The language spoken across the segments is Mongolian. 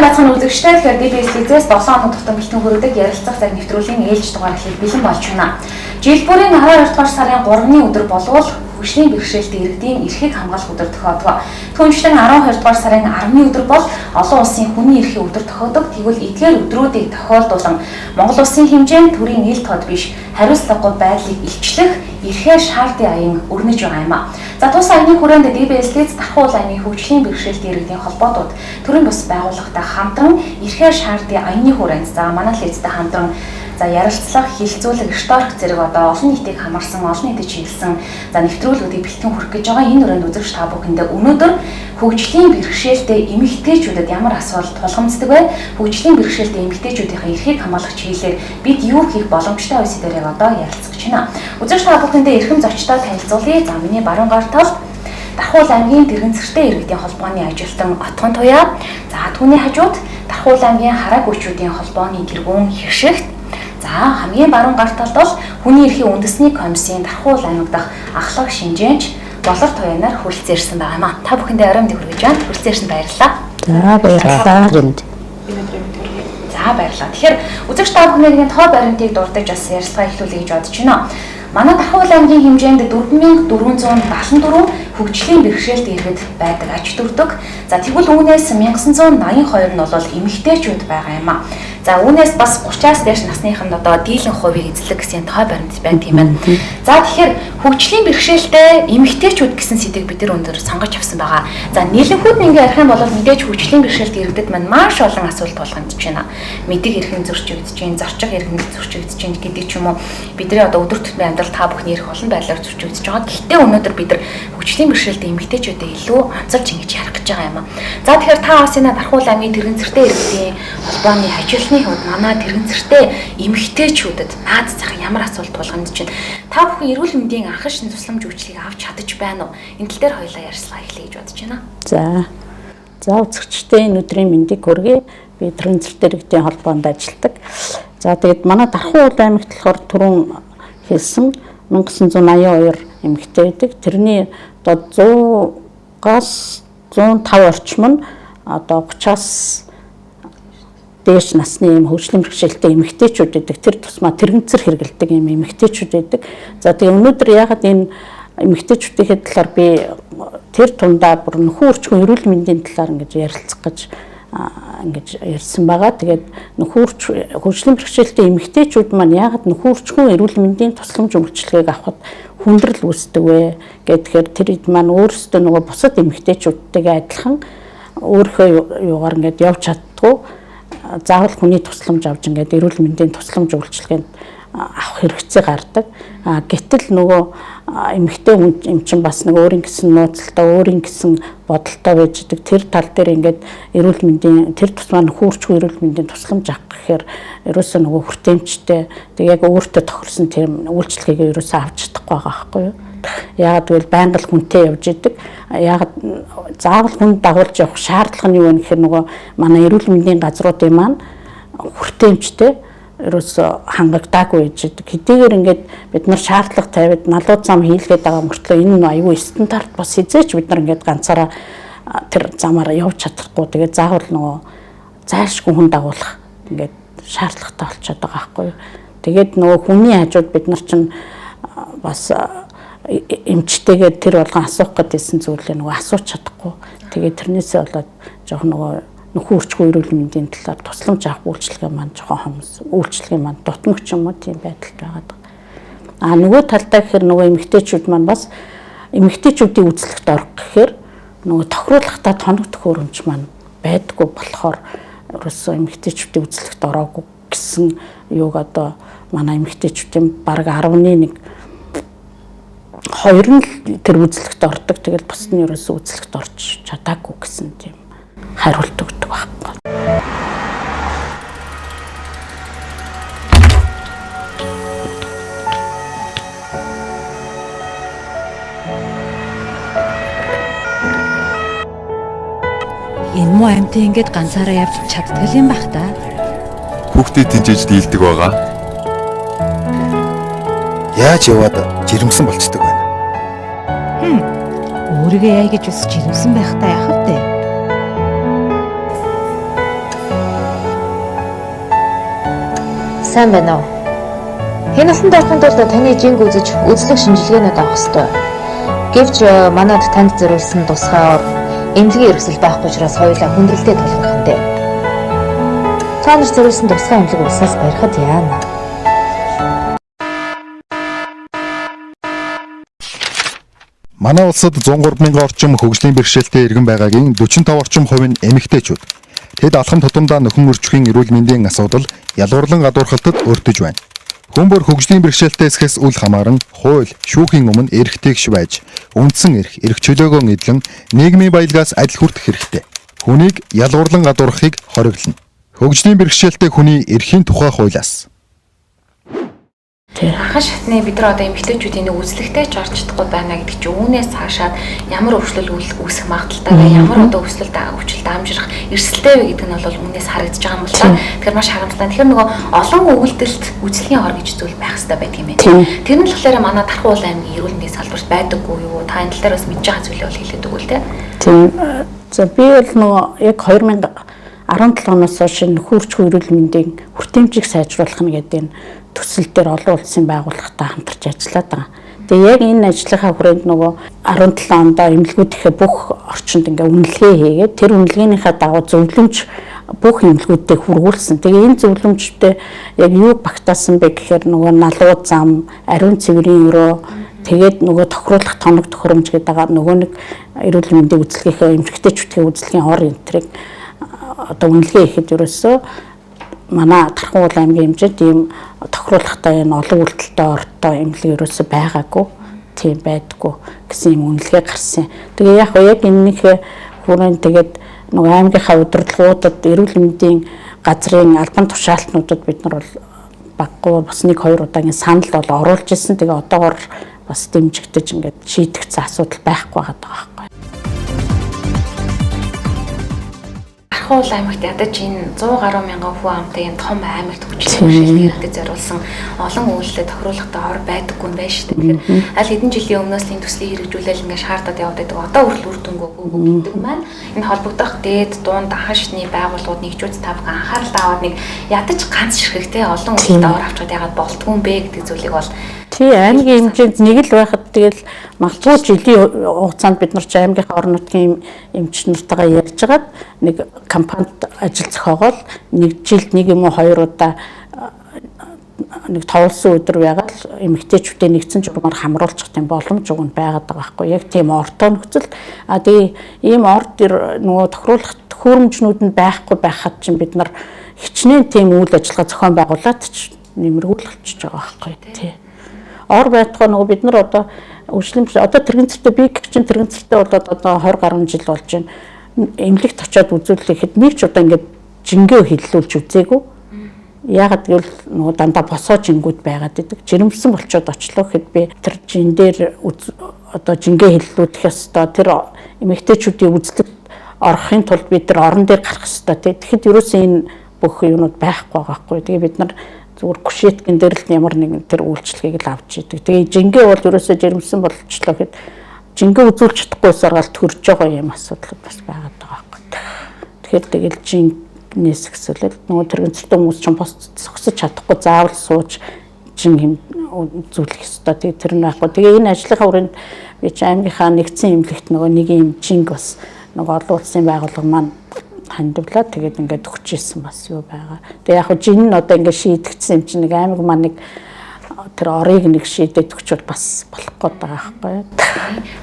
байцгаана үзэгчтэй тэгэхээр DBS-ээс 7 хоног тутам бэлтгэн хүргэдэг ярилцах цаг нэвтрүүлгийн ээлж дугаар эхлэх бэлэн болж байна. Жил бүрийн 12 дугаар сарын 3-ны өдөр болвол хөгжлийн бэрхшээлтэй иргэдийн эрхийг хамгаалах өдөр тохиолдов. Түүнчлэн 12 дугаар сарын 10-ны өдөр бол олон улсын хүний эрхийн өдөр тохиолдог. Тэгвэл эдгээр өдрүүдийг тохиолдуулан Монгол улсын хэмжээнд төрийн ил тод биш хариуцлагагүй байдлыг илчлэх эрхээ шаардын аян өрнөж байгаа юм а. За тус аяны хүрээнд DBS-ээс Дархуул аймгийн хөгжлийн бэрхшээлтэй иргэдийн холбоотууд төрийн бус байгууллагатай хамтран эрхээ шаардын аяны хүрээнд за манай хэлцтэй хамтран за ярилцлага, хилцүүлэг, шторк зэрэг одоо олон нийтийг хамарсан, олон нийтэд чиглэсэн за нэвтрүүлгүүдийг бэлтгэн хүргэх гэж байгаа. Энэ өрөөнд үзэгч та бүхэндээ өнөөдөр хөгжлийн бэрхшээлтэй эмэгтэйчүүдэд ямар асуудал тулгамддаг вэ? Хөгжлийн бэрхшээлтэй эмэгтэйчүүдийн эрхийг хамгаалах чиглэлээр бид юу хийх боломжтой вэ гэдгээр одоо ярилцах гэж байна. Үзэгч та бүхэндээ эрхэм зочдоо танилцуулъя. За миний баруун гар талд Дархуул аймгийн тэрэгцэртэй иргэдийн холбооны ажилтан Отгон Туяа. За түүний хажууд Дархуул аймгийн хараа гүйчүүдийн холбооны тэргүүн Хишигт. За хамгийн баруун гар талд бол хүний эрхийн үндэсний комиссийн Дархуул аймаг дахь ахлах шинжээч Болор Туянаар хүрэлцэн ирсэн байгаа юм а. Та бүхэндээ оройн хүргэж байна. Хүрэлцэн ирсэнд баярлалаа. За баярлалаа. За баярлалаа. Тэгэхээр үзэгч та бүхний тоо баримтыг дурдж бас ярилцлага эхлүүлэе гэж бодож байна. Манай Дархуул аймгийн хэмжээнд 4474 хөгжлийн бэрхшээлтэй иргэд байдаг аж төрдөг. За тэгвэл үүнээс 1982 нь бол эмэгтэйчүүд байгаа юм а. За үүнээс бас 30-аас дээш насныханд одоо дийлэн хувийг эзлэх гэсэн тоо баримт байна тийм ээ. За тэгэхээр хөгжлийн бэрхшээлтэй эмэгтэйчүүд гэсэн сэдвийг бид нар өндөр сонгож авсан байгаа. За нийлэнхүүд нь ингээ ярих юм бол мэдээж хөгжлийн бэрхшээлтэй иргэдэд маань маш олон асуудал тулгамдж байна. Мэдэг эрхэн зөрчигдэж байна, зорчиг эрхэн зөрчигдэж байна гэдэг ч юм уу. Бидний одоо өдөр тутмын амьдрал та бүхний эрх олон байдлаар зөрчигдэж байгаа. Гэхдээ өнөөдөр бид нар хөгжлийн бэрхшээлтэй эмэгтэйчүүдэд илүү онцолж ингэж ярих гэж байгаа юм а. За тэгэхээр та бас энэ Дархуул аймгийн тэрэгцэртэй иргэдийн холбооны ажилтны хувьд манай тэрэгцэртэй эмэгтэйчүүдэд наад зах ямар асуудал тулгамдж байна. Та бүхэн эрүүл мэндийн анхан шин тусламж үйлчлэгийг авч чадаж байна уу? Энэ тал дээр хоёулаа ярьцлага эхлэе гэж бодож байна. За үзэгчтэй энэ өдрийн мэндийг хүргэе. Би тэрэгцэртэй иргэдийн холбоонд ажилладаг. За тэгээд манай Дархуул аймагт болохоор түрүүн хэлсэн 1982 эмэгтэй байдаг. Тэрний одоо 100-аас 105 орчим нь одоо 30-аас дээш насны юм хөгжлийн бэрхшээлтэй эмэгтэйчүүд байдаг. Тэр тусмаа тэрэгцэр хэрэгэлдэг юм эмэгтэйчүүд байдаг. За тэгээ өнөөдөр ягаад энэ эмэгтэйчүүдийн талаар би тэр тундаа бүр нөхөрчгөн эрүүл мэндийн талаар ингэж ярилцах гэж ингэж ярьсан байгаа. Тэгээд хөгжлийн бэрхшээлтэй эмэгтэйчүүд маань ягаад нөхөрчгөн эрүүл мэндийн тусламж үйлчилгээг авахд хүндрэл үүсдэг вэ гэхээр тэр хэд маань өөрсдөө нөгөө бусад эмэгтэйчүүдтэйгээ адилхан өөрийнхөө юугаар ингэж явж чаддгүй заавал хүний тусламж авч ингээд эрүүл мэндийн тусламж үйлчилгээнд авах хэрэгцээ гардаг. Гэтэл нөгөө эмэгтэй хүн юм чинь бас нэг өөрийн гэсэн нууцтай, өөрийн гэсэн бодолтой байж идэг. Тэр тал дээр ингээд эрүүл мэндийн тэр тусмаа нөхөрчгүй эрүүл мэндийн тусламж авах гэхээр ерөөсөө нөгөө хүртээмжтэй тэг яг өөртөө тохирсон тийм үйлчилгээг ерөөсөө авч чадахгүй байгаа байхгүй юу? Яагаад гэвэл байнга л хүнтэй явж идэг. Яагаад заавал хүн дагуулж явах шаардлага нь юу вэ гэхээр нөгөө манай эрүүл мэндийн газруудын маань хүртээмжтэй ерөөсөө хангагдаагүй байж идэг. Хэдийгээр ингээд бид нар шаардлага тавиад налуу зам хийлгээд байгаа мөртлөө энэ нь аюу стандарт бас хизээч бид нар ингээд ганцаараа тэр замаараа явж чадахгүй. Тэгээд заавал нөгөө зайлшгүй хүн дагуулах ингээд шаардлагатай болчиход байгаа байхгүй юу. Тэгээд нөгөө хүний хажууд бид нар чинь бас эмчтэйгээр тэр болгон асуух гэдсэн зүйлээ нөгөө асууж чадахгүй. Тэгээд тэрнээсээ болоод жоохон нөгөө нөхөрчгүй эрүүл мэндийн талаар тусламж авах үйлчилгээ маань жоохон хомс үйлчилгээ маань дутмаг ч юм уу тийм байдалд байгаад байгаа. Нөгөө талдаа гэхээр нөгөө эмэгтэйчүүд маань бас эмэгтэйчүүдийн үзлэгт орох гэхээр нөгөө тохируулахдаа тоног төхөөрөмж маань байдаггүй болохоор ерөөсөө эмэгтэйчүүдийн үзлэгт ороогүй гэсэн юуг одоо манай эмэгтэйчүүдийн бараг 11 хоёр нь тэр үзлэгт ордог. Тэгэл бусд нь ерөөсөө үзлэгт орж чадаагүй гэсэн тийм хариулт өгдөг байхгүй. Энэ муу амьтан ингэж ганцаараа явж чаддаг юм бах та. Хүүхдээ тэнцэж дийлдэг байгаа. Яаж яваад жирэмсэн болцдог байна. Өөрийгөө яа гэж өсч жирэмсэн байх та яах вэ? сайн байна уу? Энэ алтан дорхын тулд таны жинг үзэж үзлэг шинжилгээнүүд авах ёстой. Гэвч манад танд зориулсан тусгай ор эмнэлгийн эрхсэл байхгүй учраас хоёулаа хүндрэлтэй тулгарх нь дээ. Та нар зориулсан тусгай эмнэлэг улсаас барихад яана. Манай улсад 103 мянган орчим хөгжлийн бэрхшээлтэй иргэн байгаагийн 45 орчим хувь нь эмэгтэйчүүд. Тэд алхам тутамдаа нөхөн өрчхийн эрүүл мэндийн асуудал ялгуурлан гадуурхалтад өртөж байна. Хүн бүр хөгжлийн бэрхшээлтэй эсхээс үл хамааран хууль, шүүхийн өмнө эрх тэгш байж, үндсэн эрх чөлөөгөө эдлэн нийгмийн баялгаас адил хүртэх хэрэгтэй. Хүнийг ялгуурлан гадуурхахыг хориглоно. Хөгжлийн бэрхшээлтэй хүний эрхийн тухай хуулиас. Анхан шатны бид нар одоо эмэгтэйчүүдийн нэг үзлэгтэй ч орж чадахгүй байна гэдэг чинь үүнээс цаашаад ямар өвчлөл үүсэх магадaltaй вэ? Ямар одоо өвчлөлт амжирах эрсдэлтэй вэ гэдэг нь бол үүнээс харагдаж байгаа юм л та. Тэгэхээр маш харамсалтай. Тэгэхээр нөгөө олон үйлдэлт үзлэгийн ор гэж зүйл байх хэрэгтэй байдаг юм байна. Тэр нь болохоор манай Тархуу аймгийн эрүүл мэндийн салбарт байдаггүй юу? Та энэ тал дээр бас мэдж байгаа зүйлээ бол хэлээд өгвөл те. Тийм. За би бол нөгөө яг 2017 оноос хойш нөхөрчгүй эрүүл мэндийн хүртээмжийг сайжруулах нь гэдэг энэ төсөл дээр олон улсын байгууллагатай хамтарч ажиллаад байгаа. Тэгээ яг энэ ажлынхаа хүрээнд нөгөө 17 онд эмнэлгүүдийнхээ бүх орчинд ингээ үнэлгээ хийгээд тэр үнэлгээнийхээ дагуу зөвлөмж бүх эмнэлгүүдэд хүргүүлсэн. Тэгээ энэ зөвлөмжтэй яг юу багтаасан бэ гэхээр нөгөө налуу зам, ариун цэврийн өрөө, тэгээд нөгөө тохируулах тоног төхөөрөмж гэдэг нөгөө нэг эрүүл мэндийн үзлэгийнхээ эмэгтэйчүүдийн үзлэгийн ор энтрийг одоо үнэлгээ хийхэд ерөөсөө манай Тархуу аймгийн хэмжээнд ийм тохируулахтай энэ олон үйлдэлтэй ортой эмнэлэг ерөөсөө байгаагүй, тийм байдаггүй гэсэн юм үнэлгээ гарсан. Тэгээ яг энэнийхээ хүрээнд тэгээд нөгөө аймгийнхаа удирдлагуудад эрүүл мэндийн газрын албан тушаалтнуудад бид нар бол баггүй бас 1-2 удаагийн санал бол оруулж ирсэн. Тэгээ одоогоор бас дэмжигдэж ингээд шийдэгдсэн асуудал байхгүй байгаа байхгүй. Тархуу аймагт ядаж энэ 100 гаруй мянган хүн амтай энэ том аймагт хөгжлийн бэрхшээлтэй зориулсан олон үйлдэл тохируулахтай ор байдаггүй юм байна шүү дээ. Тэгэхээр аль хэдэн жилийн өмнөөс энэ төслийг хэрэгжүүлэл ингээд шаардаад яваад байдаг. Одоо хүртэл үр дүнгөө гэдэг маань энэ холбогдох дээд дунд анхан шатны байгууллагууд нэгжүүд тавхан анхаарал аваад нэг ядаж ганц ширхэгтэй олон үйлдэл ор авчаад ягаад болтгүй юм бэ гэдэг зүйлийг бол тий аймгийн хэмжээнд нэг л байхад тэгэл магадгүй жилийн хугацаанд бид нар ч аймгийнхаа орон нутгийн эмч нартайгаа ярьж хагаад нэг компанид ажил зохиогоол нэг жилд нэг юм уу 2 удаа нэг товлсон өдөр байгаад эмэгтэйчүүдээ нэгдсэн журмаар хамруулчих тийм боломж өгөн байгаад байгаа байхгүй яг тийм ортой нөхцөл тэгээ ийм ор төр нөгөө тохируулах төхөөрөмжнүүд нь байхгүй байхад чинь бид нар хичнээн тийм үйл ажиллагаа зохион байгуулад ч нэмэргүүлчихэж байгаа байхгүй тий ор байтугай нөгөө бид нар одоо өвчлөмж одоо тэрэгцэртэй би чинь тэрэгцэртэй болоод одоо 20 гаруй жил болж байна. Эмнэлэгт очиод үзүүлэхэд нэг ч удаа ингээд жингээ хиллүүлж үзээгүй. Яагаад гэвэл нөгөө дандаа босоо жингүүд байгаад идэг. Жирэмсэн болчоод очлоо гэхэд би тэр жин дээр одоо жингээ хиллүүлэх ёстой. Тэр эмэгтэйчүүдийн үзлэгт орохын тулд бид тэр орон дээр гарах ёстой. Тэгэхэд ерөөсөө энэ бүх юмуд байхгүй байгаа хгүй. Тэгээ бид нар зүгээр гүшээтгэн дээр л ямар нэгэн тэр үйлчлэгийг л авч идэг. Тэгээ жингээ бол ерөөсөө жирэмсэн болчихлоо гэхэд жингээ үзүүлж чадахгүй саргаал төрж байгаа юм асуудал бас байгаад байгаа байхгүй. Тэгэхээр тэгэл жиннээс ихсэлэл нөгөө тэрэгцэртэй хүмүүс ч пост зогсож чадахгүй заавал сууж жин үзүүлэх ёстой. Тэгээ тэр нь байхгүй. Тэгээ энэ ажлынхаа хүрээнд би ч аймгийнхаа нэгдсэн эмнэлэгт нөгөө нэг юм жинг бас нөгөө олон улсын байгууллага маань хандвлаа тэгээд ингээд өгчээсэн бас юу байгаа. Тэгээ яг хөө жин нь одоо ингээд шийдэгдсэн юм чинь нэг аймаг маань нэг тэр орыг нэг шийдээд өгчвөл бас болох гээд байгаа байхгүй.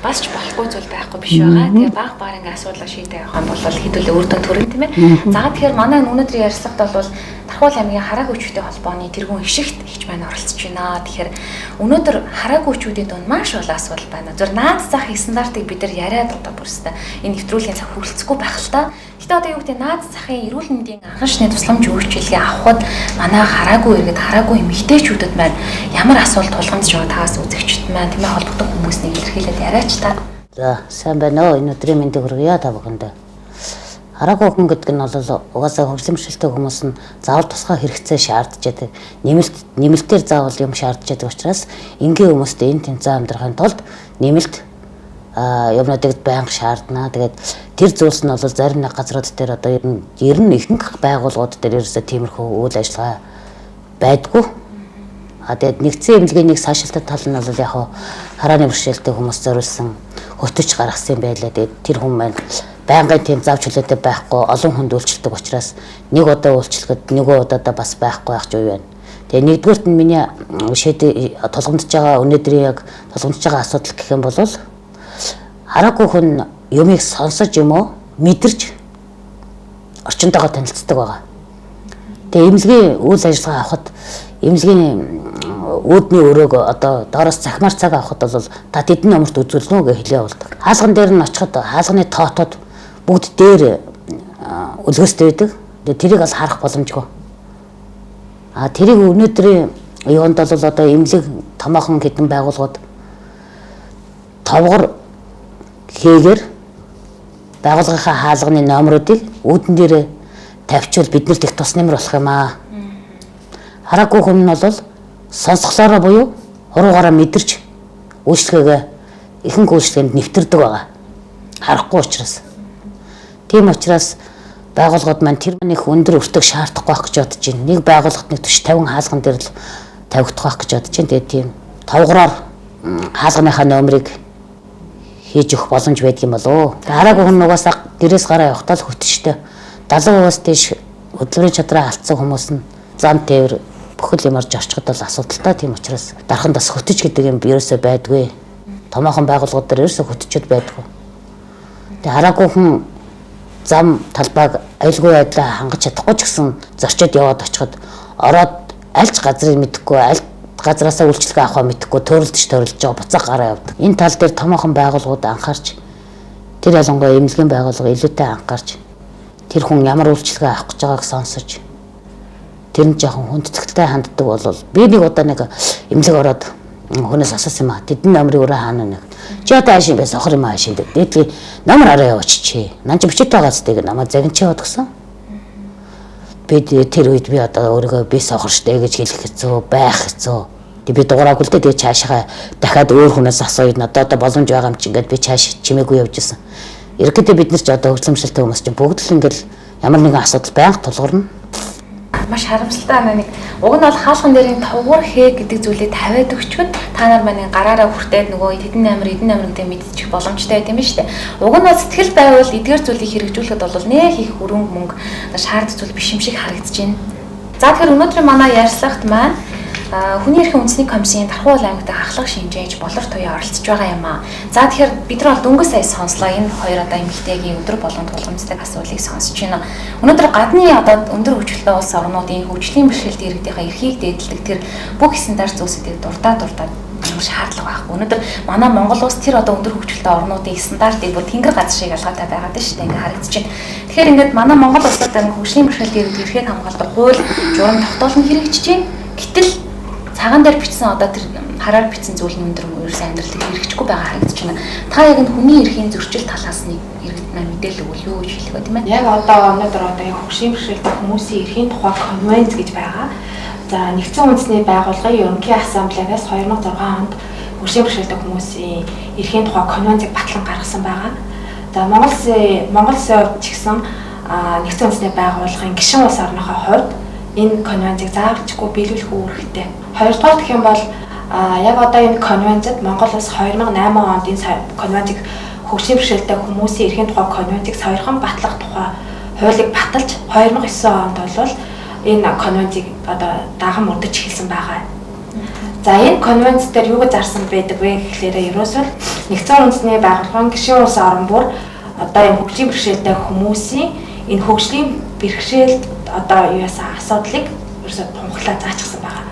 Бас ч болохгүй зүйл байхгүй биш байгаа. Тэгээ баг баг ингээд асуудлаа шийдэх явах юм бол хэдүүлээ үр дүн төрөн тийм ээ. За тэгэхээр манай өнөөдрийн ярилцлагад бол Тархуу аймгийн хараагүй хүчтэй холбооны тэргүүн ишигт хийж байна оролцож байна. Тэгэхээр өнөөдөр хараагүй хүчүүдийн дунд маш олон асуудал байна. Зөв наад захын стандартыг бид нар яриад одоо бүрстэ энэ нэвтрүүлгийн цаг хүрэлцэхгүй байх л та. Гэтэ одоо юу гэдэг наад захын эрүүл мэндийн анхан шатны тусламж үйлчилгээ авахд манай хараагүй иргэд хараагүй эмэгтэйчүүдэд маань ямар асуудал тулгамдж байгаа таас үзэгчд маань тийм ээ холбогдох хүмүүснийг илэрхийлээд яриач та. За сайн байна уу? Энэ өдрийн мэндийг хүргье та бүхэнд. Хараагүй хүн гэдэг нь бол угаасаа хөгжлийн бэрхшээлтэй хүмүүс нь заавал тусгай хэрэгцээ шаардж байдаг. Нэмэлтээр заавал юм шаардж байдаг учраас энгийн хүмүүстэй энэ тэмцээн амьдрахын тулд нэмэлт юмнуудыг байнга шаардна. Тэгээд тэр зүйлс нь бол зарим нэг газрууд дээр одоо ер нь ихэнх байгууллагууд дээр ерөөсөө тиймэрхүү үйл ажиллагаа байдгүй. Тэгээд нэгдсэн эмнэлгийн нэг саашилтад тал нь бол яг харааны бэрхшээлтэй хүмүүс зориулсан хөтөч гаргасан байлаа. Тэгээд тэр хүн маань байнгын тийм зав чөлөөтэй байхгүй, олон хүнд үйлчлдэг учраас нэг удаа үйлчлэхэд нөгөө удаадаа бас байхгүй байх ч үе байна. Тэгээ нэгдүгээрт нь миний тулгамдж байгаа өнөөдрийн яг тулгамдж байгаа асуудал гэх юм бол хараагүй хүн юмыг сонсож юм уу мэдэрч орчинтойгоо танилцдаг байгаа. Тэгээ эмнэлгийн үйл ажиллагаа авахд эмнэлгийн үүдний өрөөг одоо доороос захимаар цаг авахд бол та тэдний номерт үзүүлнэ үү гэж хэлээ явуулдаг. Хаалган дээр нь очиход хаалганы тоотод бүгд дээр үлгөөстэй байдаг. Тэгээ тэрийг бас харах боломжгүй. Тэрийг өнөөдрийн юунд бол одоо эмнэлэг томоохон хэдэн байгууллагууд товгор хийгээр байгууллагынхаа хаалганы номеруудыг үүдэн дээр тавьчвал биднэрт их тус нэмэр болох юм аа. Хараагүй хүн нь бол сонсголоороо буюу хуруугаараа мэдэрч үйлчлэгээ ихэнх үйлчлэгэнд нэвтэрдэг байгаа. Харахгүй учраас. Тийм учраас байгууллагууд маань тэр их өндөр өртөг шаардахгүй байх гэж бодож байна. Нэг байгууллагт нэг 40-50 хаалган дээр л тавигдах байх гэж бодож байна. Тэгээд тийм тавгараар хаалганыхаа номерыг хийж өгөх боломж байдаг юм болоо. Хараагүй хүн угаасаа гэрээс гараа явахдаа л хөтчтэй 70%-аас дээш хөдөлмөрийн чадраа алдсан хүмүүс нь зам тээвэр бүхэл юмар зорчход бол асуудалтай. Тийм учраас дархан бас хөтөч гэдэг юм ерөөсөө байдгүй. Томоохон байгууллагууд дээр ерөөсөө хөтчөд байдгүй. Тэгээ хараагүй хүн зам талбайг аюулгүй байдлаа хангаж чадахгүй ч гэсэн зорчод яваад очиход ороод альч газрыг мэдэхгүй аль газраасаа үйлчлэгээ авахаа мэдэхгүй төрөлдөж байгаа буцааг гараа явдаг. Энэ тал дээр томоохон байгууллагууд анхаарч тэр ялангуяа эмнэлгийн байгууллага илүүтэй анхаарч тэр хүн ямар үйлчлэгээ авах гэж байгааг сонсож тэр нь жоохон хүндэтгэлтэй ханддаг бол би нэг удаа нэг эмнэлэг ороод хүнээс асуусан юм аа. Тэдний номерыг өөрөө хаана нэг. Чи одоо аашин байсан охор юм аашин дээ. Дээдли номер араа явуучих. Нан чи бичиж байгаа зү тэг намайг загинчаад гсэн. Би тэр үед би одоо өөрийгөө би сохор штэ гэж хэлэх хэцүү байх хэцүү. Тэг би дуураагүй л дээ. Тэгээ цаашаа дахиад өөр хүнээс асууя. Надад одоо боломж байгаа юм чи ингээд би цааш чимээгүй явж исэн. Ерөнхийдөө бид нар ч одоо хөгжлөмшөлтэй хүмүүс чинь бүгд л ингээл ямар нэгэн асуудал байнга тулгарна. Маш харамсалтай нэг уг нь бол хаалган дээрийн товгор хээ гэдэг зүйлээ тавиад өгчвөл та нар маань гараараа хүртээд нөгөө эдэн амир гэдэг мэдчих боломжтой тийм шүү дээ. Уг нь бол сэтгэл байвал эдгээр зүйлийг хэрэгжүүлэхэд бол нэх их хөрөнгө мөнгө шаарддаг зүйл биш юм шиг харагдаж байна. За тэгэхээр өнөөдрийн манай ярилцлагт маань хүний эрхийн үндэсний комиссийн Тархуу аймагт хахлах шинжээч болор туяа оролцож байгаа юм аа. За тэгэхээр бид нар бол дөнгөж сая сонслоо энэ хоёр одоо эмэгтэйгийн өдөр болгон тулгамддаг асуулыг сонсож байна. Өнөөдөр гадны одоо өндөр хөгжилтэй улс орнуудын хөгжлийн бэрхшээлтэй иргэдийнхээ эрхийг дээдэлдэг тэр бүх стандарт зүйлсүүдийг дурдаад ямар шаардлага байхгүй. Өнөөдөр манай Монгол улс тэр одоо өндөр хөгжилтэй орнуудын стандартыг бүр тэнгэр газар шиг ялгаатай байгаад байна шүү дээ. Ингээ харагдаж байна. Тэгэхээр ингээд манай Монгол улсад хөгжлийн бэрхшээлтэй иргэд эрхийг хамгаалдаг хууль журам тогтоолн хэрэгжиж байна. Гэтэл цагаан дээр бичсэн одоо тэр хараар бичсэн зүйл нь өндөр ерөөс амьдралыг хэрэгжихгүй байгаа харагдаж байна. Та яг энэ хүний эрхийн зөрчил талаас нэг иргэд маань мэдээлэл өгвөл юу гэж хэлэх вэ тийм ээ? Яг одоо өнөөдөр одоо яг хөгжлийн бэрхшээлтэй хүмүүсийн эрхийн тухай конвенц гэж байгаа. За нэгдсэн үндэсний байгууллагын ерөнхий ассамблеагаас 2006 онд хөгжлийн бэрхшээлтэй хүмүүсийн эрхийн тухай конвенцийг батлан гаргасан байгаа. За Монгол улсын ч гэсэн нэгдсэн үндэсний байгууллагын гишүүн улс орныхоо хувьд энэ конвенцийг заавалжгүй биелүүлэх үүрэгтэй. Хоёрдугаар гэх юм бол яг одоо энэ конвенцэд Монгол улс 2008 онд энэ конвенцийг хөгжлийн бэрхшээлтэй хүмүүсийн эрхийн тухай конвенцийг сойрхон батлах тухай хуулийг баталж 2009 онд бол энэ конвенцийг одоо даган мөрдөж эхэлсэн байгаа. За энэ конвенц дээр юу гэж зарсан байдаг вэ гэхлээр ерөөсөө нэгдсэн үндэсний байгууллагын гишүүн улс орн бүр одоо энэ хөгжлийн бэрхшээлтэй хүмүүсийн энэ хөгжлийн бэрхшээлд одоо юусаа асуудлыг ерөөсөө тунхаглаа заачсан байгаа.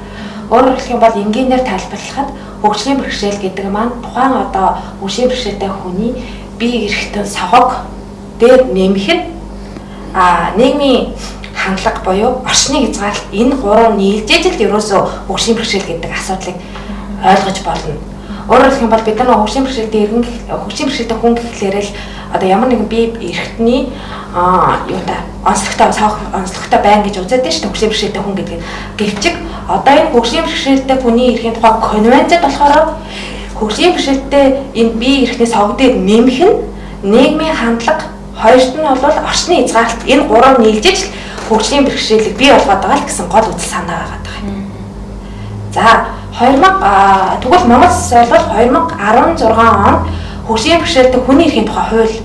Өөрөөр хэлэх юм бол энгийнээр тайлбарлахад хөгжлийн бэрхшээл гэдэг маань тухайн одоо хөгжлийн бэрхшээлтэй хүний бие эрхтэн согог дээр нэмэхэд нийгмийн хандлага буюу орчны хязгаарлалт энэ гурав нийлжээж л ерөөсөө хөгжлийн бэрхшээл гэдэг асуудлыг ойлгож болно. Өөрөөр хэлэх юм бол бид нар хөгжлийн бэрхшээлтэй хүн гэхлээр л одоо ямар нэгэн бие эрхтний онцлогтой байна гэж үзээд байна шүү дээ хөгжлийн бэрхшээлтэй хүн гэдэг нь. Гэвч одоо энэ хөгжлийн бэрхшээлтэй хүний эрхийн тухай конвенцэд болохоор хөгжлийн бэрхшээлтэй энэ бие эрхний согог дээр нэмэх нь нийгмийн хандлага хоёрт нь бол орчны хязгаарлалт энэ гурав нийлжээж хөгжлийн бэрхшээлийг бий болгоод байгаа л гэсэн гол үзэл санаа байгаа даа. За 2000 тэгвэл Монгол улс бол 2016 онд хөгжлийн бэрхшээлтэй хүний эрхийн тухай хууль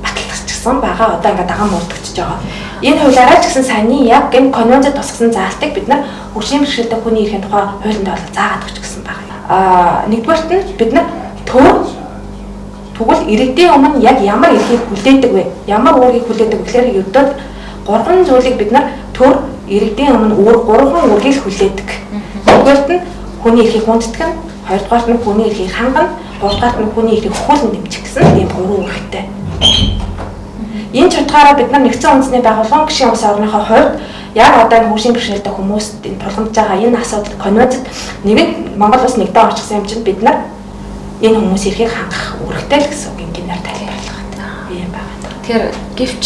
баталгачсан байгаа. Одоо ингээд даган мөрдөгдөж байгаа. Энэ хуулиараа ч гэсэн саяны яг энэ конвенцэд тусгасан заалтыг бид нар хөгжлийн бэрхшээлтэй хүний эрхийн тухай хуулинд бол заагаад өгч гсэн байгаа. Нэгдүгээрт нь бид нар тэгвэл иргэдийн өмнө яг ямар эрхийг хүлээдэг вэ? Ямар үүргийг хүлээдэг вэ гэхээр ердөө 3 зүйлийг бид нар иргэдийн өмнө 3 үүргийг хүлээдэг. Нэгдүгээрт нь хүний эрхийг хүндэтгэх нь, хоёрдугаарт нь хүний эрхийг хангана, гуравдугаарт нь хүний эрхийг хөхүүлэн дэмжих гэсэн ийм 3 үүрэгтэй. Энэ чухалаараа бид нар нэгдсэн үндэсний байгууллагын гишүүн улс орныхоо хувьд яг одоо энэ хөгжлийн бэрхшээлтэй хүмүүст энэ тулгамдж байгаа энэ асуудал конвенцэд нэгэн Монгол улс нэгдээ орчихсан юм чинь бид нар энэ хүмүүс эрхийг хангах үүрэгтэй л гэсэн үг ингээр тайлбарлах юм байна. Тэгэхээр гэвч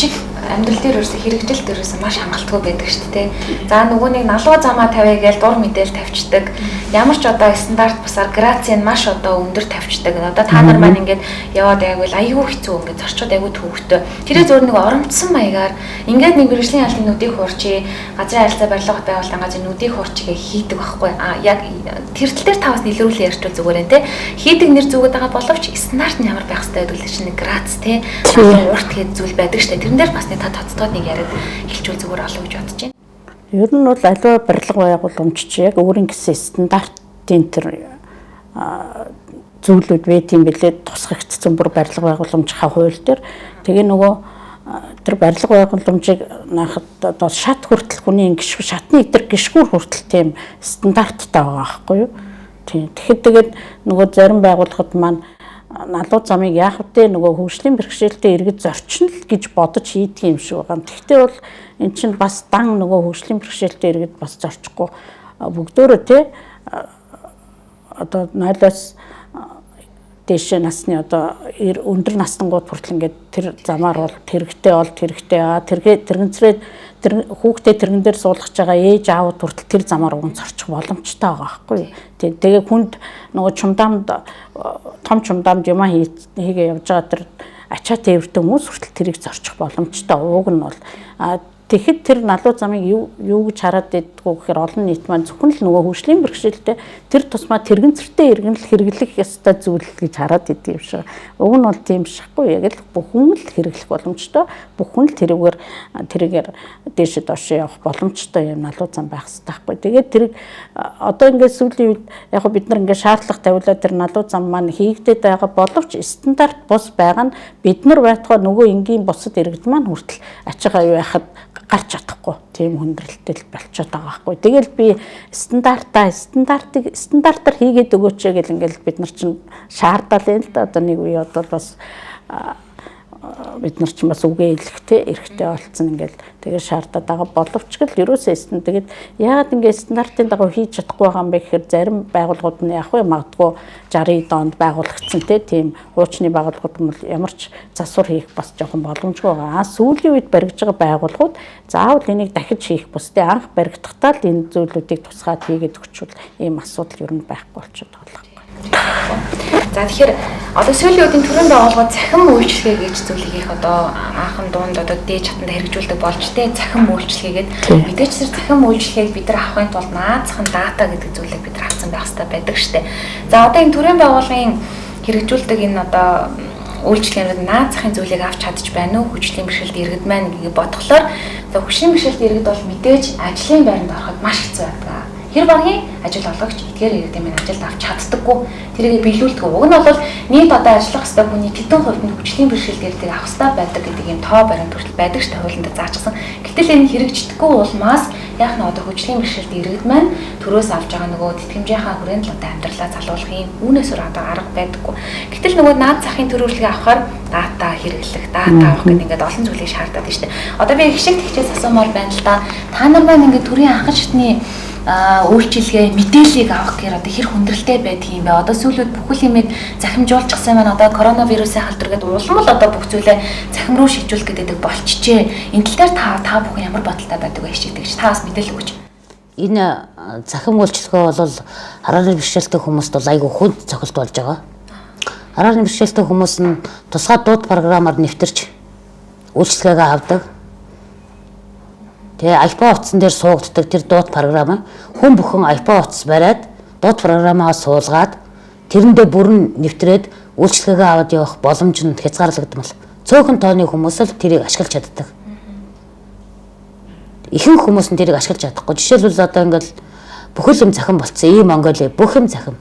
амьдрал дээр ерөөсө хэрэгжилт ерөөсө маш хангалтгүй байдаг шүү дээ. За нөгөө нэг налуу замаа тавья гэж дур мэдээлэл тавьчихдаг. Ямар ч одоо стандарт бусаар граци нь маш одоо өндөр тавьчихдаг. Одоо та нар маань ингээд яваад байгвал аюу хэцүү ингээд зорчууд аюу төвөгтэй. Тэрээ зөвөр нэг оромтсон маягаар ингээд нэг мэргэжлийн албаны нүдийг хуурчи, газрын харилцаа барилга байгуулалтын газрын нүдийг хуурчиг хийдэг байхгүй. Яг тэр тал дээр таваас нэлрүүлээ ярьчвал зүгээр ээ те. Хийдэг нэр зүгүүд байгаа боловч стандарт нь ямар байх хэрэгтэй гэдэг чинь грац те. Урт хэд зүйл байдаг шүү дээ. Тэрэн дээр бас та тоцтоод нэг яриад хэлчихвэл зүгээр олоо гэж бодож байна. Ер нь бол аливаа барилга байгууламжч яг өөрийн гэсэн стандартын тэр зүйлүүд байт юм билээ тусгагдсан бүр барилга байгууламжийнхаа хууль дээр тэгээ нөгөө тэр барилга байгууламжийг нахад одоо шат хүртэл хүний гişгүй шатны эдэр гişгүүр хүртэл тийм стандарттай байгаа байхгүй юу. Тийм. Тэгэхэд тэгээд нөгөө зарим байгууллагууд маань налуу замыг яах вэ нөгөө хөгжлийн бэрхшээлтэй иргэд зорчин л гэж бодож хийдэг юм шиг байгаа. Тэгвэл бол эн чинь бас дан нөгөө хөгжлийн бэрхшээлтэй иргэд бас зорчихгүй бүгдөө те одоо нойлоос дэшээ насны одоо өндөр настангууд хүртэл ингээд тэр замаар бол тэрэгтэй тэрэгцрээд тэр хүүхдээ тэрэгэн дээр суулгаж байгаа ээж аавд хүртэл тэр замаар уг нь зорчих боломжтой байгаа байхгүй юу. Тэгээ хүнд нөгөө чумдаамд том чумдаамд юм хийгээ явж байгаа тэр ачаа тээвэртэй хүмүүс хүртэл тэрийг зорчих боломжтой. Уг нь бол тэгэхэд тэр налуу замыг юу гэж хараад байдгүй гэхээр олон нийт маань зөвхөн л нөгөө хөгжлийн бэрхшээлтэй тэр тусмаа тэрэгцэртэй иргэн л хэрэглэх ёстой зүйл гэж хараад идэв юм шиг. Уг нь бол тийм шахгүй яг л бүхэн л хэрэглэх боломжтой. Бүхэн л тэрээр дээшээ доошоо явах боломжтой юм налуу зам байх хэрэгтэй байхгүй. Тэгээд тэрийг одоо ингээд сүүлийн үед яг бид нар ингээд шаардлага тавиулаад тэр налуу зам маань хийгдээд байгаа боловч стандарт бус байгаа нь бид нар байтугай нөгөө энгийн бусад иргэд маань хүртэл ачаагаа юу яхад гарч чадахгүй тийм хүндрэлтэй болчиход байгаа байхгүй. Тэгэл би стандартаар хийгээд өгөөч гэл ингээл бид нар чинь шаардал юм л да. Одоо нэг үе одоо бас бид нар ч бас үгээ хэлэхтэй эрхтэй болцсон ингээл тэгээ шаардаад байгаа боловч гэл ерөөсөө тэгээд яагаад ингээд стандартын дагуу хийж чадахгүй байгаа юм бэ гэхээр зарим байгууллагууд нь яг магадгүй 60-д онд байгуулагдсан тийм хуучны байгууллагууд нь ямар ч засвар хийх бас жоохон боломжгүй байгаа. Сүүлийн үед баригдж байгаа байгууллагууд заавал энийг дахиж хийх бусдын анх баригдахдаа л энэ зүйлүүдийг тусгаад хийгээд өгчвөл ийм асуудал ер нь байхгүй болчиход байгаа. За тэгэхээр одоо сүүлийн үеийн төрийн байгууллагууд цахим үйлчлэгээ гэж зүйлийг их одоо анхан дунд одоо дээд чатанд хэрэгжүүлдэг болж тэ цахим үйлчлэгээгээд мэдээж зэрэг цахим үйлчлэгийг бид нар авахын тулд наацхан дата гэдэг зүйлийг бид нар авсан байх хэрэгтэй байдаг штэ. За одоо энэ төрийн байгууллагын хэрэгжүүлдэг энэ одоо үйлчлэгээнүүд наацхын зүйлийг авч чадчих байна уу? Хөгжлийн бэрхшээлт иргэд маань гэж бодглохлоор за хөгжлийн бэрхшээлт иргэд бол мэдээж ажлын байранд ороход маш хэцүү байдаг. Тэр багийн ажил олгогч эдгээр иргэдийн минь ажилд авч чаддаггүй. Тэрийг биелүүлдэг. Уг нь бол нийт одоо ажиллах хэвээр хүний хэдэн хувьд нь хөгжлийн бэрхшээлт иргэдэг авах хэрэгтэй байдаг гэдэг юм тоо баримт хүртэл байдаг ш хуулинд заажсан. Гэтэл энэ хэрэгждэггүй улмаас яг нь одоо хөгжлийн бэрхшээлт иргэд маань төрөөс авж байгаа нөгөө тэтгэмжийнхаа хүрээнд л одоо амьдралаа залуулах юм үүнээс өөр одоо арга байдаггүй. Гэтэл нөгөө наад захын төрөлхийг авахаар дата хэрэглэх, дата авах гэдэг ингээд олон зүйлийг шаарддаг шүү дээ. Одоо би их шиг тэгчээс асуумаар байна л да. Та нар маань ингээд төрийн анхан шатны үйлчилгээ мэдээллийг авах гэхээр одоо хэр хүндрэлтэй байдаг юм бэ? Одоо сүүлүүд бүхэл юмыг захимжуулчихсан байна. Одоо коронавирусын халдваргээд улам л одоо бүх зүйлээ захим руу шийдвүүлэх гэдэг болчихжээ. Энэ тал дээр та бүхэн ямар бодолтой байдаг вэ хичээдэг. Та бас мэдээлэл өгөөч. Энэ захим үйлчлэгээ бол харааны бэрхшээлтэй хүмүүст бол айгүй хүнд цохилт болж байгаа. Харааны бэрхшээлтэй хүмүүс нь тусгай дууд програмаар нэвтэрч үйлчлэгээ авдаг. Тэгээ альпа утсан дээр суугддаг тэр дууд програм хүн бүхэн альпа утас бариад дууд програмаа суулгаад тэрэндээ бүрэн нэвтрээд үйлчлэгээ аваад явах боломж нь хязгаарлагдмал. Цөөхөн тооны хүмүүс л тэрийг ашиглаж чаддаг. Ихэнх хүмүүс нь тэрийг ашиглаж чадахгүй. Жишээлбэл одоо ингээл бүхэл юм захин болцсон. И Монголи бүх юм захин.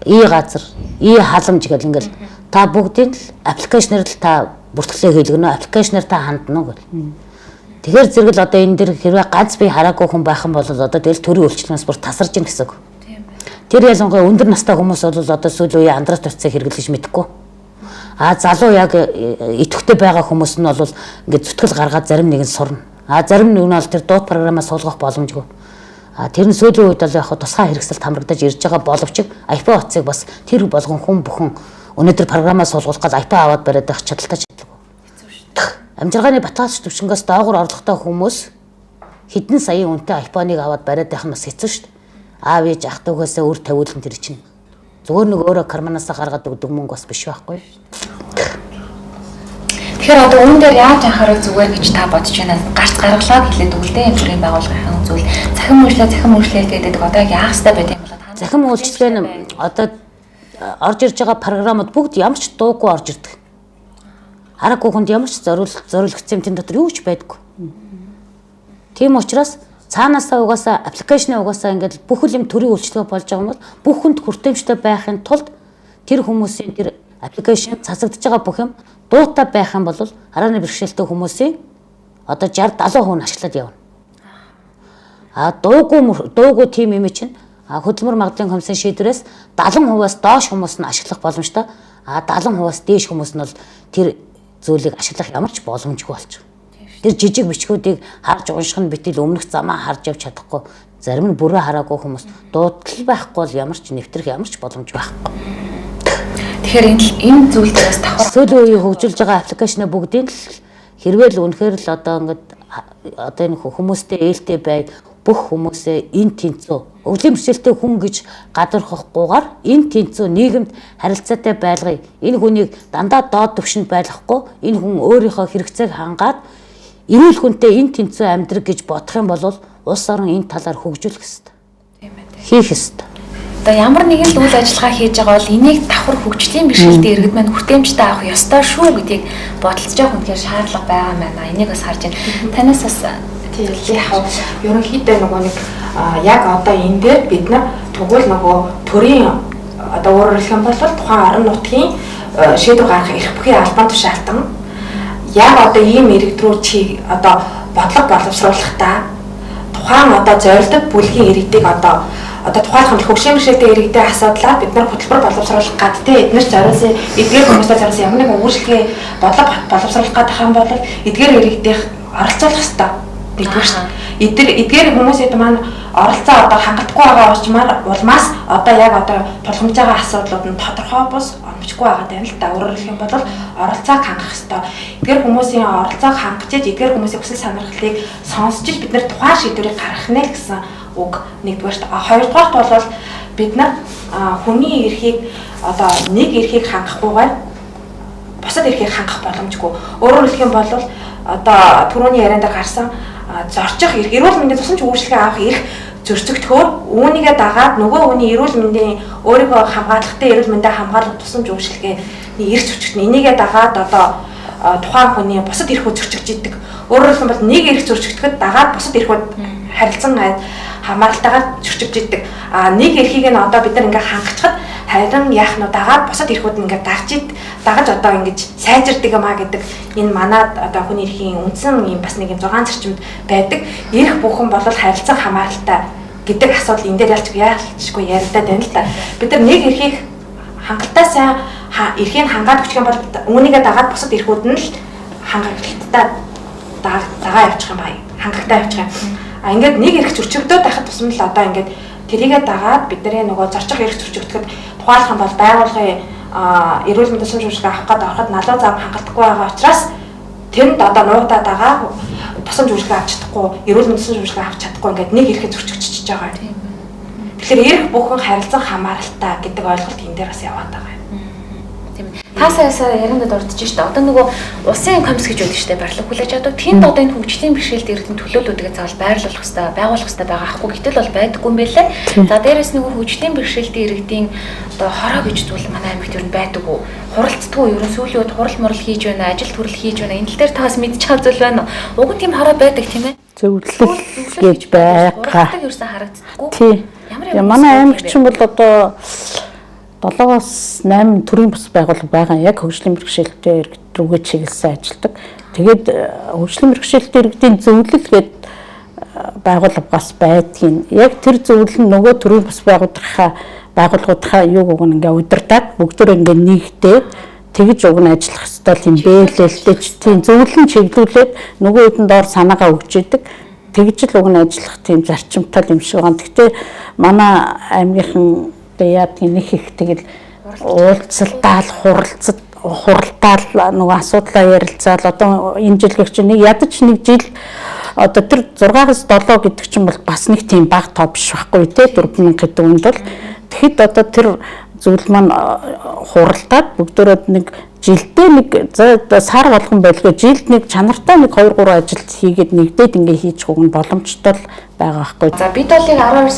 И газар, и халамж гэл ингээл та бүгдийн л аппликейшнээр л та бүртгэлээ хийлгэнэ. Аппликейшнээр та хандна гэл. Тэгэхээр зэрэгэл одоо энэ дэр хэрвээ ганц би хараагүй хүн байх юм бол одоо тэгэл төрийн үйлчлэнээс бүр тасарж ийн гэсэн үг. Тэр ялангуяа өндөр настай хүмүүс бол одоо сүүлийн үеийн андраас төрцөө хэрэглэж мэдэхгүй. Залуу яг идэвхтэй байгаа хүмүүс нь бол ингээд зүтгэл гаргаад зарим нэг нь сурна. Зарим нэг нь бол тэр дууд програмаа суулгах боломжгүй. Тэр нь сүүлийн үед бол яг тусгай хэрэгсэлд хамрагдаж ирж байгаа боловч альпа утсыг бас тэр болгон хүн бүхэн өнөөдөр програмаа суулгах гэж альпа аваад бариад байх чадaltaй чаддаг. Амжиргааны баталгаач төвшнгөөс доогуур орлоготой хүмүүс хэдэн саяын үнэтэй альпоныг аваад бариад байх нь бас хэцүү шүү дээ. Аав ээж ах дүүгээсээ үр тавиулан тэр чинь. Зүгээр нэг өөрөө карманасаа гаргаад өгдөг мөнгө бас биш байхгүй. Тэгэхээр одоо үүн дээр яаж анхаарах зүгээр гэж та бодож байна. Гарц гаргалаад хэлээд өгөлтэй юм төрлийн байгууллагын зүйл захин мөршлөө гэдэг одоо яах ёстой байт юм бол та захин үйлчлэгээ нь одоо орж ирж байгаа програмууд бүгд ямар ч дуугүй орж ирдэг. Хараагүй хүнд ямар ч зориулагдсан юм тэн дотор юу ч байдаггүй. Тийм учраас цаанаасаа угаасаа аппликейшн угаасаа ингээд бүхэл юм төрийн үйлчлэгээ болж байгаа юм бол бүх хүнд хүртээмжтэй байхын тулд тэр хүмүүсийн тэр аппликейшн цацагдж байгаа бүх юм дуутай байх юм бол харааны бэрхшээлтэй хүмүүсийн одоо 60-70% нь ашиглаад явна. Дуугүй тийм юм чинь хөдөлмөр магадлалын комиссийн шийдвэрээс 70%-аас доош хүмүүс нь ашиглах боломжтой. 70%-аас дээш хүмүүс нь бол тэр зүйлийг ашиглах ямар ч боломжгүй болчих. Тэр жижиг бичгүүдийг харж унших нь битэл өмнөх замаа харж явж чадахгүй. Зарим нь бүрээ хараагүй хүмүүс дуудлал байхгүй бол ямар ч нэвтрэх ямар ч боломж байхгүй. Тэгэхээр энэ зүйл дээрээс давхар сүүлийн үеийн хөгжүүлж байгаа аппликейшн бүгдийн л хэрвээ л үнэхээр л одоо ингээд одоо энэ хүмүүстэй ээлтэй бай бүх хүмүүсээ энэ тэнцүү өвлийн бэрхшээлтэй хүн гэж гадуурхахгүйгээр энэ тэнцүү нийгэмд харилцаатай байлгая. Энэ хүнийг дандаа доод түвшинд байлгахгүй энэ хүн өөрийнхөө хэрэгцээг хангаад эрүүл хүнтэй энэ тэнцүү амьдрах гэж бодох юм бол улс орон энэ талаар хөгжүүлэх ёстой. Тийм ээ. Хийх ёстой. Одоо ямар нэгэн үйл ажиллагаа хийж байгаа бол энийг давхар хөгжлийн бэрхшээлтэй иргэд маань хүртээмжтэй авах ёстой шүү гэдгийг бодолцож явах үнэхээр шаардлага байгаа юм байна. Энийг бас харж байна. Танаас бас ерөнхийдөө нөгөө нэг яг одоо энэ дээр бид нар тэгвэл нөгөө төрийн одоо өөрөөр хэлэх юм бол тухайн орон нутгийн шийдвэр гаргах эрх бүхий албан тушаалтан яг одоо ийм иргэд рүү чи одоо бодлого боловсруулахдаа тухайн одоо зорилдог бүлгийн иргэдийг одоо тухайн хөгжлийн бэрхшээлтэй иргэдэд асуудлаа бид нар хөтөлбөр боловсруулах гад тэ эдгээр зориулсан эдгээр хүмүүстэй зориулсан ямар нэгэн үйлчлэгээ бодлого боловсруулах гэдэг юм бол эдгээр иргэдийг оролцуулах хэрэгтэй. Эдгээр хүмүүсэд маань оролцоо одоо хангалтгүй байгаа улмаас одоо яг одоо тулгамж байгаа асуудлууд нь тодорхой бус омчгүй байгаа юм л да. Өөрөөр хэлэх юм бол оролцоог хангах хэрэгтэй. Эдгээр хүмүүсийн оролцоог хангаж эдгээр хүмүүсийн хүсэл сонирхлыг сонсч бид нар тухайн шийдвэрийг гаргах нэ гэсэн үг нэгдүгээрт. Хоёрдугаарт бол бид нар хүний эрхийг одоо нэг эрхийг хангахгүйгээр бусад эрхийг хангах боломжгүй. Өөрөөр хэлэх юм бол одоо түрүүний ярианд гарсан зорчих эрх, эрүүл мэндийн тусламж үйлчилгээ авах эрх зөрчигдөхөөр үүнийгээ дагаад нөгөө хүний эрүүл мэндийн өөрийгөө хамгаалахтай эрүүл мэндээ хамгаалах тусламж үйлчилгээний эрх зөрчигдөн. Энийгээ дагаад одоо тухайн хүний бусад эрхүүд зөрчигдөж идэг. Өөрөөр хэлбэл нэг эрх зөрчигдөхөд дагаад бусад эрхүүд харилцан хамааралтайгаар зөрчигдөж идэг. Нэг эрхийг нь одоо бид нар ингээ хангахад харин яах нь дагаад бусад эрхүүд ингээ дагаж одоо ингэж сайжирдаг юм а гэдэг энэ манад одоо хүний эрхийн үндсэн юм бас нэг юм 6 зарчимд байдаг. Эрх бүхэн бол харилцан хамааралтай гэдэг асуудал энэ дээр ялчгүй яригадаад байна л да. Бид нар нэг эрхийг хангалттай сайн эрхийг хангаад өгчих юм бол үүнийгээ дагаад бусад эрхүүд нь л хангалттай дагаа явчих юм байна. Хангалттай явчих юм. Ингээд нэг эрх зөрчигдөөд байхад тусам л одоо ингээд тэрийгээ дагаад бидний нөгөө зорчих эрх зөрчигдөхөд тухайлах юм бол байгууллагын эрүүл мэндийн тусламж үйлчилгээ авах гэдэг ороход налуу зам хангалтгүй байгаа учраас тэнд одоо нуугдаад байгаа тусламж үйлчилгээ авч чадахгүй эрүүл мэндийн тусламж үйлчилгээ авч чадахгүй ингээд нэг эрхээ зөрчигдөж байгаа юм. Тэгэхээр эрх бүхэн харилцан хамааралтай гэдэг ойлголт энэ дээр бас яваад байгаа юм. Тийм. Та саясаа яриандад ордож штэ. Одоо нөгөө улсын комисс гэж байдаг штэ барилга хүлээж авдаг. Тэнд одоо энэ хөгжлийн бэрхшээлд иргэдийн төлөөлөлүүдийг заавал байрлуулах хэрэгтэй, байгуулах хэрэгтэй байгаа ахгүй. Гэтэл бол байдаггүй юм байлээ. За дээрэс нөгөө хөгжлийн бэрхшээлд иргэдийн одоо хороо гэж зүйл манай аймагт ер нь байдаггүй. Хуралцдаггүй ер нь сүүлийн үед хурал мурал хийж байна, ажил төрөл хийж байна. Энэ тал дээр таас мэдчих хав зүйл байна уу? Уг нь тийм хороо байдаг тийм ээ. Зөвлөл гэж байгаа. Ерөөсөө харагддаггүй. Тий. Манай аймагч бол одоо 7-8 төрлийн бас байгууллага байгаа. Яг хөгжлийн бэрхшээлтэй иргэд рүүгээ чиглэсэн ажилладаг. Тэгээд хөгжлийн бэрхшээлтэй иргэдийн зөвлөл гээд байгууллага бас байдгийн. Яг тэр зөвлөл нь нөгөө төрлийн бас байгууллагуудынхаа юуг уг ингээ удирдаад бүгдөө ингээ нэгдээд тэгж уг нь ажиллах ёстой юм бэлэлтэй тийм зөвлөн чиглүүлээд нөгөө хэдэн доор санаагаа өгч идэг. Тэгж л уг нь ажиллах тийм зарчимтай юм шиг байна. Гэхдээ манай аймгийнхан яадгийн нэг их тэгэл уулзалтаал хуралдаал нөгөө асуудлаа ярилцаал одоо энэ жилийн чинь ядаж нэг жил одоо тэр 6-7 гэдэг чинь бол бас нэг тийм бага тоо биш байхгүй тий 4,000 гэдэг үнд бол тэгэхэд одоо тэр зүйл маань хуралдаад бүгдөө нэг жилдээ нэг сар болгон байлгүй жилд нэг чанартай нэг 2-3 ажил хийгээд нэгдээд ингээ хийж өгөх нь боломжтой байгаа байхгүй. За бид бол яг 12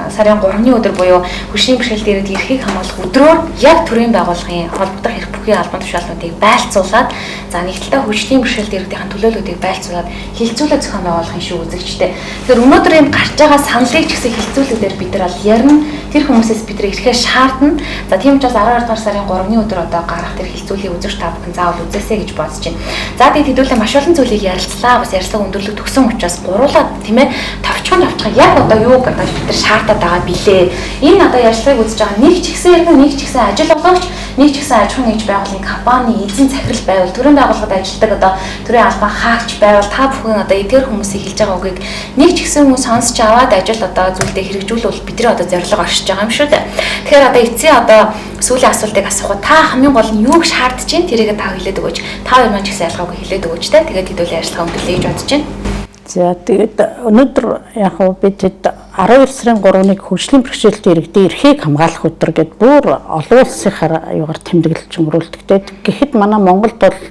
сарын 3-ны өдөр буюу хөгжлийн бэрхшээлтэй иргэдийн эрхийг хамгаалах өдрөөр яг төрийн байгууллагын холбогдох эрх бүхий албан тушаалуудыг байлцуулаад за нэгдэлтэй хөгжлийн бэрхшээлтэй иргэдийн төлөөлөлтийг байлцуулаад хилцүүлэх зохион байгуулахын шүү үзэгчтэй. Тэгэхээр өнөөдөр энэ гарч байгаа саналыг ч гэсэн хилцүүлэлээр бид нар бол ярина. Тэр хүмүүсээс бид нар ирэхээр шаардна. За тийм учраас 12 дугаар сарын 3-ны өдөр одоо гарах тэр хилцүүлгийг үзэж та бүхэн заавал үзээсэй гэж бодож байна. За тэгээд хэдүүлээ маш олон зүйлийг ярилцлаа. Бас ярилцлага өндөрлөг төгсөн учраас гуруулаад тийм ээ тавчхан яг одоо юу гэдэг бид нар шаардаад байгаа билээ. Энэ одоо ярилцлагыг үзэж байгаа нэг ч ихсэн иргэн, нэг ч ихсэн ажил олгогч, нэг ч ихсэн аж ахуйн нэгж байгууллагын компани, эзэн захирал байвал төрийн байгууллагад ажилладаг одоо төрийн албан хаагч байвал та бүхэн одоо эдгээр хүмүүсийг хэлж байгаа үгийг нэг ч ихсэн хүмүүс сонсч аваад ажил одоо зүйлдээ хэрэгжүүлвэл бидний одоо зорилго оршиж байгаа юм шүү дээ. Тэгэхээр одоо эцсийн одоо сүүлийн асуултыг асуухад та хамгийн гол нь юуг шаардж чинь тэрийг та хэлээд өгөөч. Та хоёр маань ч ихсэн ялгаагүй хэлээд өгөөч те. Тэгээд хэдүүл ярилцлага өндөрлөе гэж бодож байна. За тэгээд өнөөдөр яг бид 12 сарын 3-ыг хөгжлийн бэрхшээлтэй иргэдийн эрхийг хамгаалах өдөр гэд бүр олон улсынхаар юугаар тэмдэглэж өнгөрүүлдэг. Тэгэхэд манай Монголд бол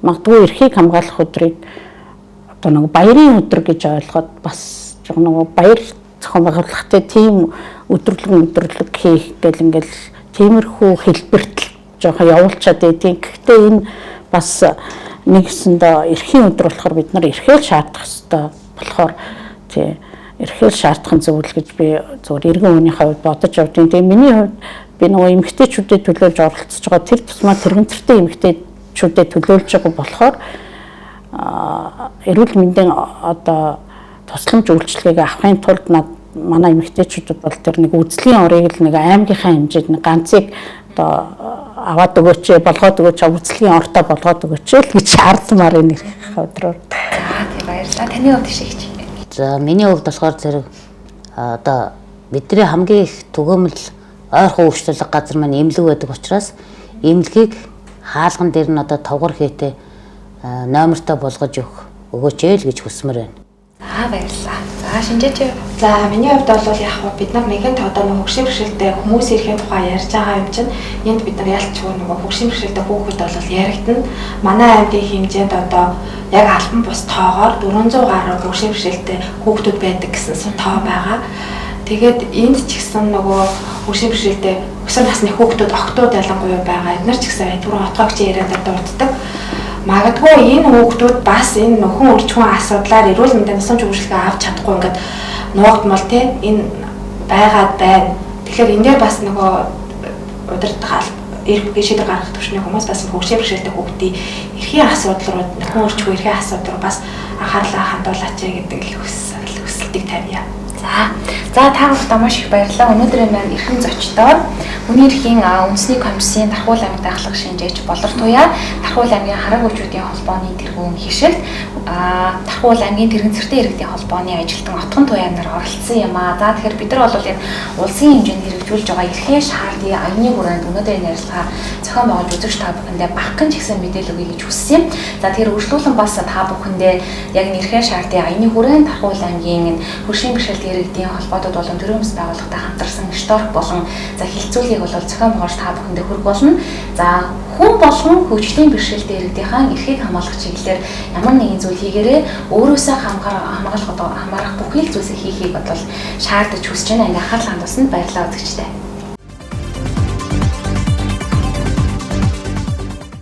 магадгүй эрхийг хамгаалах өдрийг одоо нэг баярын өдөр гэж ойлгоод бас нэг баяр зохион байгуулалттай тийм өдөрлөг хийх гэл ингээл тиймэрхүү хэлбэрт жоохон явуулчаад байдیں۔ Гэхдээ энэ бас нэгсэндээ эрхийн өдөр болохоор бид нар эрхэл шаардах хэрэгтэй болохоор тий эрхэл шаардах зөвлөл гэж би зөвхөн иргэн үнийхээ хувьд бодож явдیں۔ Тэгээ миний хувьд би нөгөө эмэгтэйчүүдэд төлөөлж оролцож байгаа тэр тусмаа тэрэгцэртэй эмэгтэйчүүдэд төлөөлж байгаа болохоор эрүүл мэндийн одоо тусламж үйлчилгээг авахын тулд манай эмэгтэйчүүдэд бол тэр нэг үзлийн орыг л нэг аймгийнхаа хэмжээнд нэг ганцыг одоо аваад өгөөч болгоод өгөөч үзлэгийн ортой болгоод өгөөч л гэж шаардмаар энэ өдрөөр. За тийм баярлалаа. Таны хувьд шигч. За миний хувьд болохоор зэрэг одоо бидний хамгийн их түгээмэл ойрхон хөгжлөлт газар маань эмнэлэг байдаг учраас эмнэлгийг хаалган дээр нь одоо тавгар хийтэй номертой болгож өгөөч л гэж хүсмээр байна. За баярлалаа. За шинжээч. За миний хувьд бол яг бид нар нэгэн одоо хөгжлийн бэрхшээлтэй хүмүүс ирэхийн тухай ярьж байгаа юм чинь энд бид нар ялчгүй нөгөө хөгжлийн бэрхшээлтэй хүүхэд бол яригдана. Манай аймгийн хэмжээнд одоо яг албан бус тоогоор 400 гаруй хөгжлийн бэрхшээлтэй хүүхдүүд байдаг гэсэн тоо байгаа. Тэгээд энд ч гэсэн нөгөө хөгжлийн бэрхшээлтэй өсвөр насны хүүхдүүд октод ялангуяа байгаа. Эдгээр ч гэсэн түрүү отгогч яриад дурддаг. Магадгүй энэ хүүхдүүд бас энэ нөхөн үржихүүн асуудлаар эрүүл мэндийн тусламж үйлчилгээ авч чадахгүй ингээд нуугдмал тий энэ байгаад байна. Тэгэхээр энэ дээр бас нөгөө удирдах эрх шийдвэр гаргах төвчний хүмүүс бас хөгжлийн бэрхшээлтэй хүүхдийн эрхийн асуудал руу нөхөн үржихүүн эрхийн асуудал руу бас анхаарлаа хандуулаач гэдэг хүсэлтийг тавья. За та бүхэнд маш их баярлалаа. Өнөөдрийн маань эрхэм зочдоор Хүний эрхийн үндэсний комиссийн Тархуул аймаг дахлах шинжээч Болор Туяа, Тархуул аймгийн хараа хүчүүдийн холбооны тэргүүн хишэлт, Тархуул аймгийн тэрэгцэртэй иргэдийн холбооны ажилтан Отгон Туяа нар оролцсон юм аа. За тэгэхээр бид нар бол энэ улсын хэмжээнд хэрэгжүүлж байгаа эрхийн шаардын аяны хүрээнд өнөөдрийн ярилцлага зохион байгуулж үзэж та бүхэндээ багахан ч гэсэн мэдээлэл өгье гэж хүссэн юм. За тэгэхээр үргэлжлүүлэн бас та бүхэндээ яг эрхийн шаардын аяны хүрээнд Тархуул аймгийн хөршийн бэрхшээлтэй иргэдийн холбоотод болон төрийн өмс байгууллагатай хамтарсан шторх болон за хилцүүлгийг бол зохион байгуулалт та бүхэндээ хүргэх болно. За хүн болгон хөгжлийн бэрхшээлтэй иргэдийнхаа эрхийг хамгаалах чиглэлээр ямар нэгэн зүйл хийгээрээ өөрөөсөө хамгаалах бүхий л зүйлсийг хийхийг бодвол шаардаж хүсэж байна. Анхаарлаа хандуулсанд баярлалаа үзэгчдээ.